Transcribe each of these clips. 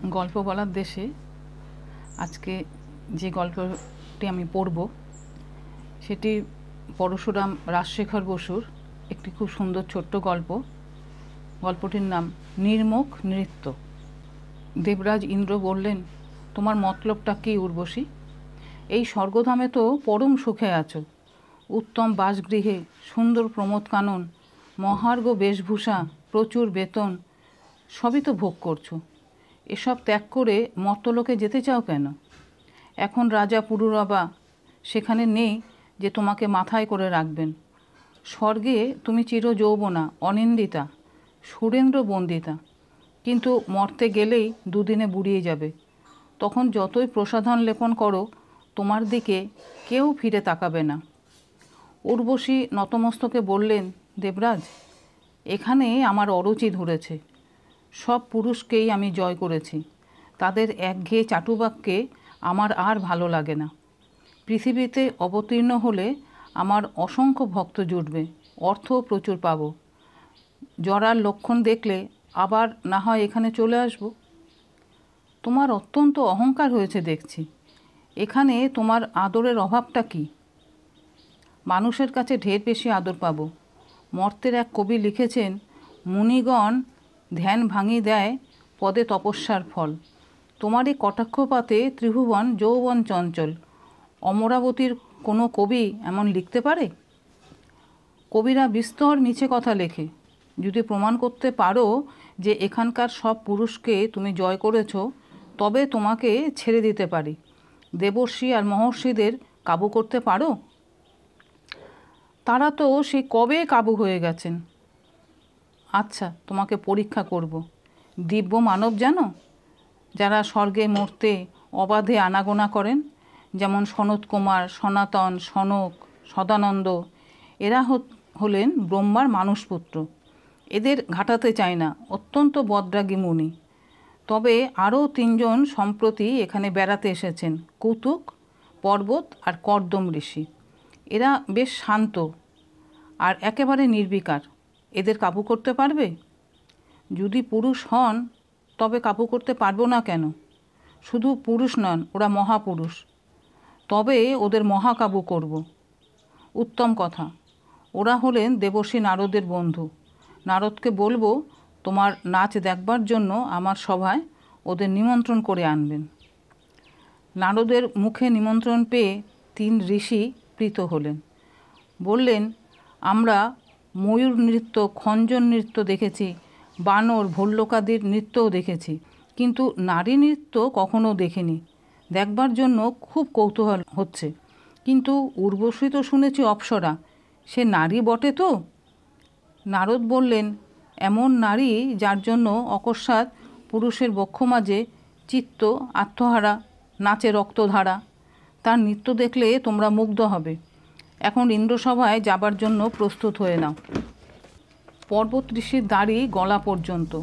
গল্প বলার দেশে আজকে যে গল্পটি আমি পড়ব সেটি পরশুরাম রাজশেখর বসুর একটি খুব সুন্দর ছোট্ট গল্প। গল্পটির নাম নির্মুখ নৃত্য। দেবরাজ ইন্দ্র বললেন, তোমার মতলবটা কি উর্বশী? এই স্বর্গধামে তো পরম সুখে আছো, উত্তম বাসগৃহে, সুন্দর প্রমোদ কানন, মহার্ঘ বেশভূষা, প্রচুর বেতন, সবই তো ভোগ করছো। এসব ত্যাগ করে মর্তলোকে যেতে চাও কেন? এখন রাজা পুরুরবা সেখানে নেই যে তোমাকে মাথায় করে রাখবেন। স্বর্গে তুমি চির যৌবনা, অনিন্দিতা, সুরেন্দ্র বন্দিতা, কিন্তু মরতে গেলেই দুদিনে বুড়িয়ে যাবে। তখন যতই প্রসাধন লেপন করো, তোমার দিকে কেউ ফিরে তাকাবে না। উর্বশী নতমস্তকে বললেন, দেবরাজ, এখানে আমার অরুচি ধরেছে। সব পুরুষকেই আমি জয় করেছি, তাদের একঘেয়ে চাটুবাক্যে আমার আর ভালো লাগে না। পৃথিবীতে অবতীর্ণ হলে আমার অসংখ্য ভক্ত জুটবে, অর্থও প্রচুর পাবো। জরার লক্ষণ দেখলে আবার না হয় এখানে চলে আসব। তোমার অত্যন্ত অহংকার হয়েছে দেখছি। এখানে তোমার আদরের অভাবটা কি? মানুষের কাছে ঢের বেশি আদর পাবো। মর্তের এক কবি লিখেছেন, মুনিগণ ধ্যান ভাঙিয়ে দেয় পদে তপস্যার ফল। তোমার এই কটাক্ষপাতে ত্রিভুবন যৌবন চঞ্চল। অমরাবতীর কোনো কবি এমন লিখতে পারে? কবিরা বিস্তর মিছে কথা লেখে। যদি প্রমাণ করতে পারো যে এখানকার সব পুরুষকে তুমি জয় করেছ, তবে তোমাকে ছেড়ে দিতে পারি। দেবর্ষি আর মহর্ষিদের কাবু করতে পারো? তারা তো সেই কবে কাবু হয়ে গেছেন। আচ্ছা, তোমাকে পরীক্ষা করব। দিব্য মানব জানো, যারা স্বর্গে মরতে অবাধে আনাগোনা করেন, যেমন সনত কুমার, সনাতন, সনক, সদানন্দ, এরা হলেন ব্রহ্মার মানুষপুত্র। এদের ঘাটাতে চায় না, অত্যন্ত বদরাগী মুনি। তবে আরও তিনজন সম্প্রতি এখানে বেড়াতে এসেছেন, কৌতুক, পর্বত আর কর্দম ঋষি। এরা বেশ শান্ত আর একেবারে নির্বিকার। এদের কাবু করতে পারবে? যদি পুরুষ হন তবে কাবু করতে পারবো না কেন? শুধু পুরুষ নন, ওরা মহাপুরুষ। তবে ওদের মহাকাবু করব। উত্তম কথা। ওরা হলেন দেবর্ষি নারদের বন্ধু। নারদকে বলবো তোমার নাচ দেখবার জন্য আমার সভায় ওদের নিমন্ত্রণ করে আনবেন। নারদের মুখে নিমন্ত্রণ পেয়ে তিন ঋষি প্রীত হলেন। বললেন, আমরা ময়ূর নৃত্য, খঞ্জন নৃত্য দেখেছি, বানর, ভল্লুকাদির নৃত্যও দেখেছি, কিন্তু নারী নৃত্য কখনো দেখিনি। দেখবার জন্য খুব কৌতূহল হচ্ছে। কিন্তু উর্বশী তো শুনেছি অপ্সরা, সে নারী বটে তো? নারদ বললেন, এমন নারী যার জন্য অকস্মাৎ পুরুষের বক্ষ মাঝে চিত্ত আত্মহারা, নাচে রক্তধারা। তার নৃত্য দেখলে তোমরা মুগ্ধ হবে। এখন ইন্দ্রসভায় যাবার জন্য প্রস্তুত হয়ে নাও। পর্বত ঋষির দাড়ি গলা পর্যন্ত,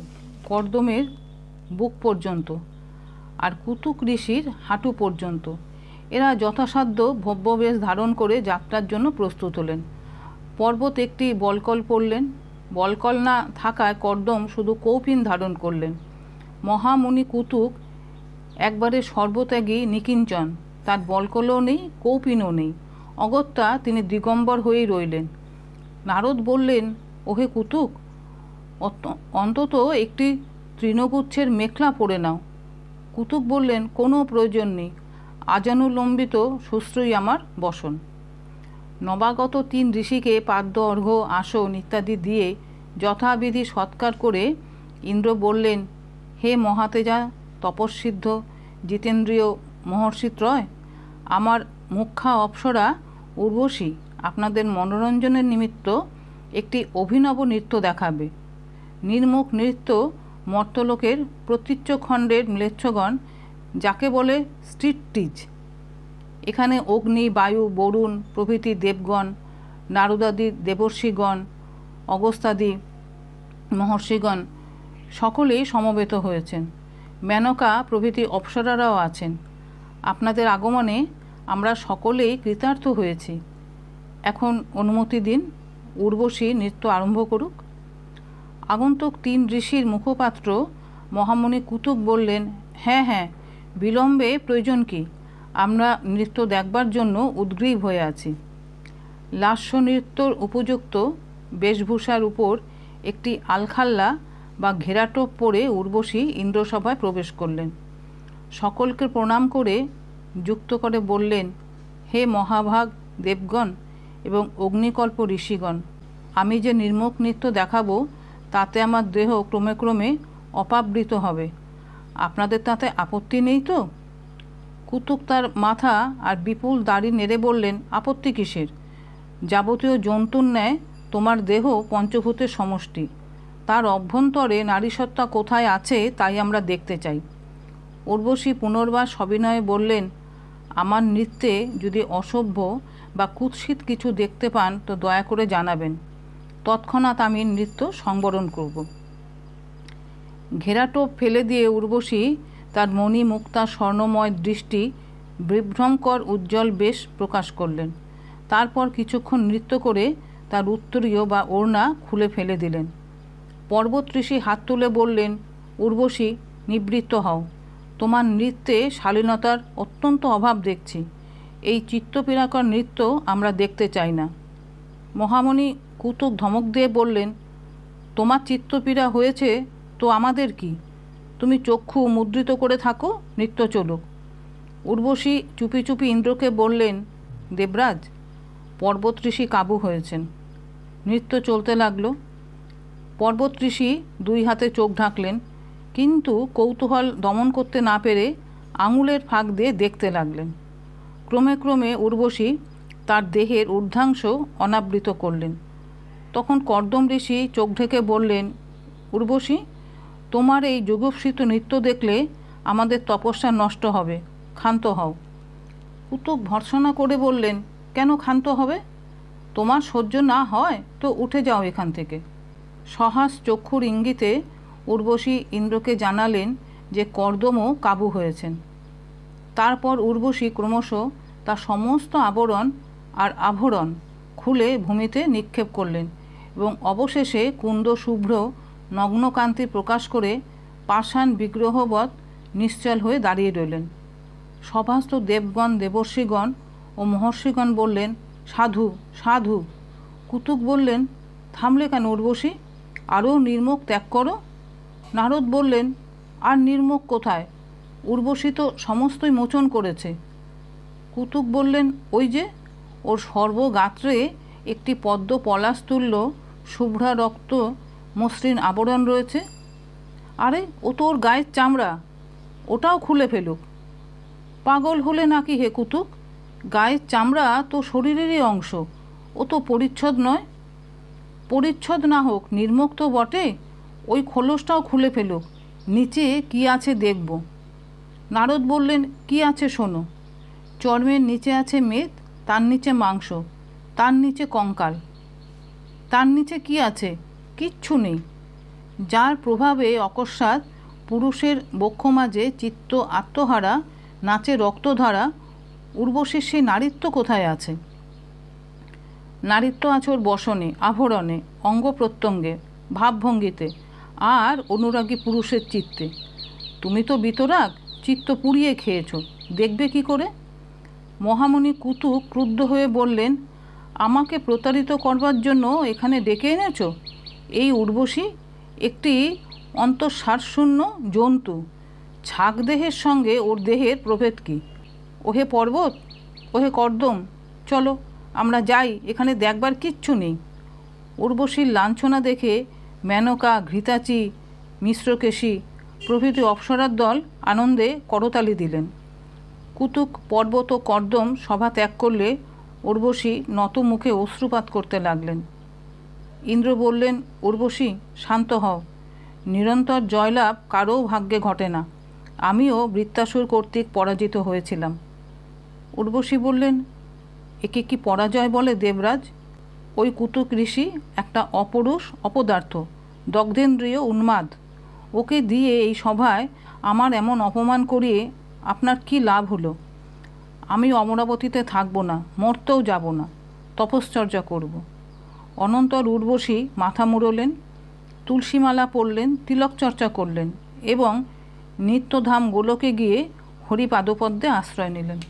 কর্দমের বুক পর্যন্ত, আর কুতুক ঋষির হাঁটু পর্যন্ত। এরা যথাসাধ্য ভব্যবেশ ধারণ করে যাত্রার জন্য প্রস্তুত হলেন। পর্বত একটি বলকল পরলেন। বলকল না থাকায় কর্দম শুধু কৌপিন ধারণ করলেন। মহামুনি কুতুক একবারে সর্বত্যাগী নিকিঞ্চন, তার বলকলও নেই, কৌপিনও নেই। অগত্যা তিনি দিগম্বর হয়েই রইলেন। নারদ বললেন, ওহে কুতুক, অন্তত একটি তৃণগুচ্ছের মেখলা পরে নাও। কুতুক বললেন, কোনো প্রয়োজন নেই, আজানুলম্বিত শুশ্রূই আমার বসন। নবাগত তিন ঋষিকে পাদ্য, অর্ঘ্য, আসন ইত্যাদি দিয়ে যথাবিধি সৎকার করে ইন্দ্র বললেন, হে মহাতেজা, তপস্বিদ্ধ, জিতেন্দ্রীয় মহর্ষিত্রয়, আমার মুখ্যা অপ্সরা উর্বশী আপনাদের মনোরঞ্জনের নিমিত্ত একটি অভিনব নৃত্য দেখাবে। নির্মুখ নৃত্য মর্তলোকের প্রতীচ্য খণ্ডের ম্লেচ্ছগণ যাকে বলে স্ট্রিটটিজ। এখানে অগ্নি, বায়ু, বরুণ প্রভৃতি দেবগণ, নারদাদি দেবর্ষিগণ, অগস্ত্যাদি মহর্ষিগণ সকলেই সমবেত হয়েছেন। মেনকা প্রভৃতি অপ্সরারাও আছেন। আপনাদের আগমনে আমরা সকলেই কৃতার্থ হয়েছি। এখন অনুমতি দিন, উর্বশী নৃত্য আরম্ভ করুক। আগন্তুক তিন ঋষির মুখপাত্র মহামুনি কুতুক বললেন, হ্যাঁ হ্যাঁ, বিলম্বে প্রয়োজন কি? আমরা নৃত্য দেখবার জন্য উদ্গ্রীব হয়ে আছি। লাস্য নৃত্যর উপযুক্ত বেশভূষার উপর একটি আলখাল্লা বা ঘেরাটোপ পরে উর্বশী ইন্দ্রসভায় প্রবেশ করলেন। সকলকে প্রণাম করে যুক্ত করে বললেন, হে মহাভাগ দেবগণ এবং অগ্নিকল্প ঋষিগণ, আমি যে নির্মুখ নৃত্য দেখাবো তাতে আমার দেহ ক্রমে ক্রমে অপাবৃত হবে। আপনাদের তাতে আপত্তি নেই তো? কুতুক তার মাথা আর বিপুল দাড়ি নেড়ে বললেন, আপত্তি কিসের? যাবতীয় জন্তুর ন্যায় তোমার দেহ পঞ্চভূতের সমষ্টি, তার অভ্যন্তরে নারীসত্তা কোথায় আছে তাই আমরা দেখতে চাই। উর্বশী পুনর্বার সবিনয়ে বললেন, আমার নৃত্যে যদি অসভ্য বা কুৎসিত কিছু দেখতে পান তো দয়া করে জানাবেন, তৎক্ষণাৎ আমি নৃত্য সংবরণ করব। ঘেরাটোপ ফেলে দিয়ে উর্বশী তার মণিমুক্তা স্বর্ণময় দৃষ্টি বিভ্রমকর উজ্জ্বল বেশ প্রকাশ করলেন। তারপর কিছুক্ষণ নৃত্য করে তার উত্তরীয় বা ওড়না খুলে ফেলে দিলেন। পর্বত ঋষি হাত তুলে বললেন, উর্বশী, নিবৃত্ত হও। তোমার নৃত্যে শালীনতার অত্যন্ত অভাব দেখছি। এই চিত্তপীড়াকর নৃত্য আমরা দেখতে চাই না। মহামণি কুতুক ধমক দিয়ে বললেন, তোমার চিত্তপীড়া হয়েছে তো আমাদের কি? তুমি চক্ষু মুদ্রিত করে থাকো, নৃত্য চলুক। উর্বশী চুপি চুপি ইন্দ্রকে বললেন, দেবরাজ, পর্বত ঋষি কাবু হয়েছেন। নৃত্য চলতে লাগলো। পর্বত ঋষি দুই হাতে চোখ ঢাকলেন, কিন্তু কৌতূহল দমন করতে না পেরে আঙুলের ফাঁক দিয়ে দেখতে লাগলেন। ক্রমে ক্রমে উর্বশী তার দেহের ঊর্ধ্বাংশ অনাবৃত করলেন। তখন কর্দম ঋষি চোখ ঢেকে বললেন, উর্বশী, তোমার এই যুগোপসৃত নৃত্য দেখলে আমাদের তপস্যা নষ্ট হবে, ক্ষান্ত হও। কুতুক ভর্ৎসনা করে বললেন, কেন ক্ষান্ত হবে? তোমার সহ্য না হয় তো উঠে যাও এখান থেকে। সহাস চক্ষুর ইঙ্গিতে উর্বশী ইন্দ্রকে জানালেন যে কর্দমও কাবু হয়েছেন। তারপর উর্বশী ক্রমশ তার সমস্ত আবরণ আর আভরণ খুলে ভূমিতে নিক্ষেপ করলেন এবং অবশেষে কুন্দ শুভ্র নগ্নকান্তি প্রকাশ করে পাষাণ বিগ্রহবৎ নিশ্চল হয়ে দাঁড়িয়ে রইলেন। সভাস্থ দেবগণ, দেবর্ষিগণ ও মহর্ষিগণ বললেন, সাধু সাধু। কুতুক বললেন, থামলে কেন উর্বশী? আরও নির্মুখ ত্যাগ করো। নারদ বললেন, আর নির্মুখ কোথায়? উর্বশী তো সমস্তই মোচন করেছে। কুতুক বললেন, ওই যে ওর সর্বগাত্রে একটি পদ্ম পলাশতুল্য শুভ্রা রক্ত মসৃণ আবরণ রয়েছে। আরে, ও তো ওর গায়ের চামড়া, ওটাও খুলে ফেলুক। পাগল হলে নাকি হে কুতুক? গায়ের চামড়া তো শরীরেরই অংশ, ও তো পরিচ্ছদ নয়। পরিচ্ছদ না হোক, নির্মুখ তো বটে, ওই খোলসটাও খুলে ফেলুক, নিচে কি আছে দেখব। নারদ বললেন, কি আছে শোনো। চর্মের নিচে আছে মেদ, তার নিচে মাংস, তার নিচে কঙ্কাল। তার নিচে কি আছে? কিচ্ছু নেই। যার প্রভাবে অকস্মাৎ পুরুষের বক্ষ মাঝে চিত্ত আত্মহারা নাচে রক্তধারা, উর্বশীর সেই নারীত্ব কোথায় আছে? নারীত্ব আছে ওর বসনে, আভরণে, অঙ্গ প্রত্যঙ্গে, ভাবভঙ্গিতে আর অনুরাগী পুরুষের চিত্তে। তুমি তো বিতরাগ, চিত্ত পুড়িয়ে খেয়েছ, দেখবে কি করে? মহামণি কুতুক ক্রুদ্ধ হয়ে বললেন, আমাকে প্রতারিত করবার জন্য এখানে ডেকে এনেছ? এই উর্বশী একটি অন্তঃসারশূন্য জন্তু। ছাগ দেহের সঙ্গে ওর দেহের প্রভেদ কি? ওহে পর্বত, ওহে কর্দম, চলো আমরা যাই, এখানে দেখবার কিচ্ছু নেই। উর্বশীর লাঞ্ছনা দেখে মেনকা, ঘৃতাচি, মিশ্রকেশী প্রভৃতি অপ্সরার দল আনন্দে করতালি দিলেন। কুতুক, পর্বত ও কর্দম সভা ত্যাগ করলে উর্বশী নত মুখে অশ্রুপাত করতে লাগলেন। ইন্দ্র বললেন, উর্বশী, শান্ত হও। নিরন্তর জয়লাভ কারও ভাগ্যে ঘটে না। আমিও বৃত্তাসুর কর্তৃক পরাজিত হয়েছিলাম। উর্বশী বললেন, একে কি পরাজয় বলে দেবরাজ? ওই কুতুক ঋষি একটা অপরুষ, অপদার্থ, দগ্ধেন্দ্রিয় উন্মাদ। ওকে দিয়ে এই সভায় আমার এমন অপমান করিয়ে আপনার কি লাভ হলো? আমি অমরাবতীতে থাকব না, মরতেও যাব না, তপশ্চর্যা করব। অনন্তর উর্বশী মাথা মুড়লেন, তুলসীমালা পরলেন, তিলক চর্চা করলেন এবং নিত্যধাম গোলকে গিয়ে হরিপাদপদ্মে আশ্রয় নিলেন।